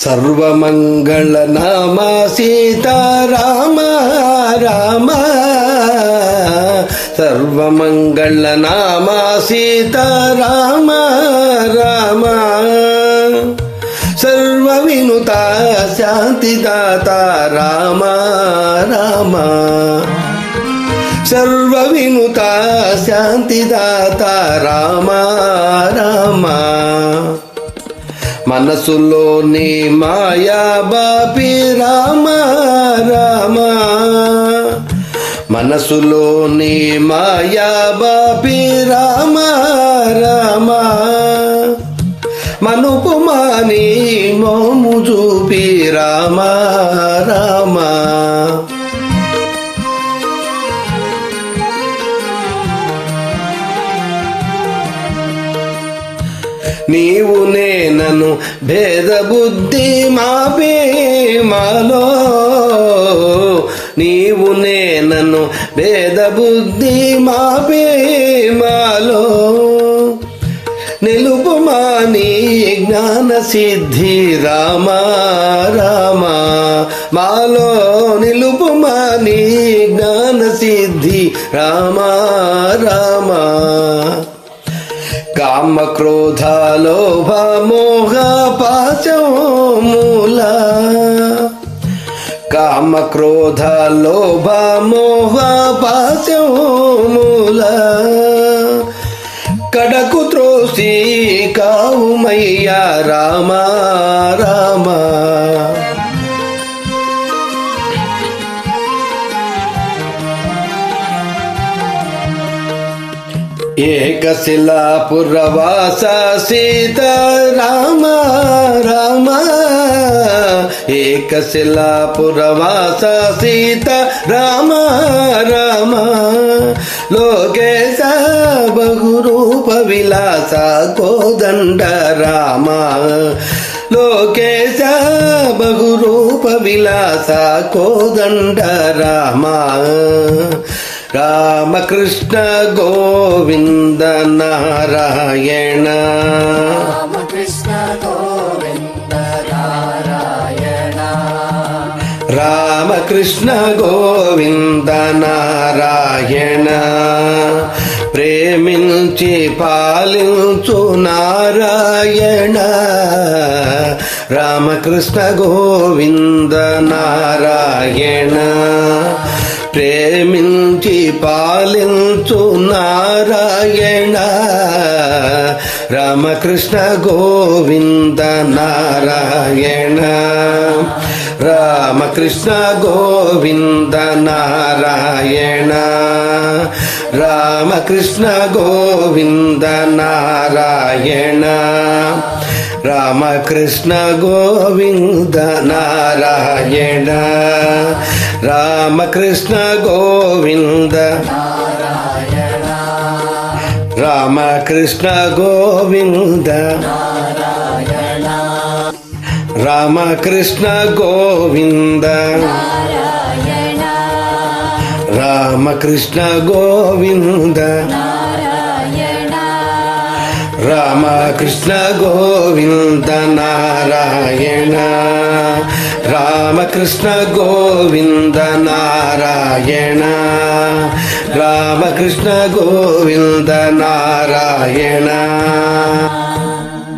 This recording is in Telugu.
ಸರ್ವಮಂಗಳ ನಾಮ ಸೀತಾರಾಮ ರಾಮ. ಸರ್ವಮಂಗಳ ನಾಮ ಸೀತಾರಾಮ ರಾಮ. ಸರ್ವವಿನುತ ಶಾಂತಿದಾತ ರಾಮ ರಾಮ. ಸರ್ವವಿನುತ ಶಾಂತಿದಾತ ರಾಮ రామ. మనసులోని మాయా బాపి రామ రామ. మనసులోని మాయా బాపి రామ రామ. మనుపు మాని మోము చూపి రామ రామ. నీవు నేనను భేద బుద్ధి మాపే మాలో. నీవు నేనను భేద బుద్ధి మాపే మాలో. నిలుపు మాని జ్ఞాన సిద్ధి రామ రామ. మాలో నిలుపు మాని జ్ఞాన సిద్ధి రామ రామ. కామ క్రోధ లోభ మోహ పాశమూల. కామ క్రోధ లోభ మోహ పాశమూల. కడకు త్రోసి కావుమయ్యా రామ రామ. ఏకశిలాపురవాస సీతారామ రామ. ఏకశిలాపురవాస సీతారామ రామ. లోకేశ బహురూప విలాస కోదండ రామ. లోకేశ బహురూప విలాస కోదండ రామ. రామకృష్ణ గోవింద నారాయణ. రామకృష్ణ గోవింద నారాయణ. రామకృష్ణ గోవింద నారాయణ. ప్రేమించి పాలించు నారాయణ. రామకృష్ణ గోవింద నారాయణ. ప్రేమించి పాలించు నారాయణ. రామకృష్ణ గోవింద నారాయణ. రామకృష్ణ గోవింద నారాయణ. రామకృష్ణ గోవింద నారాయణ. రామకృష్ణ గోవింద నారాయణ. రామకృష్ణ గోవింద నారాయణ. రామకృష్ణ గోవింద నారాయణ. రామకృష్ణ గోవింద నారాయణ. రామకృష్ణ గోవింద నారాయణ. రామకృష్ణ గోవింద నారాయణ. రామకృష్ణ గోవింద నారాయణ. రామకృష్ణ గోవింద నారాయణ.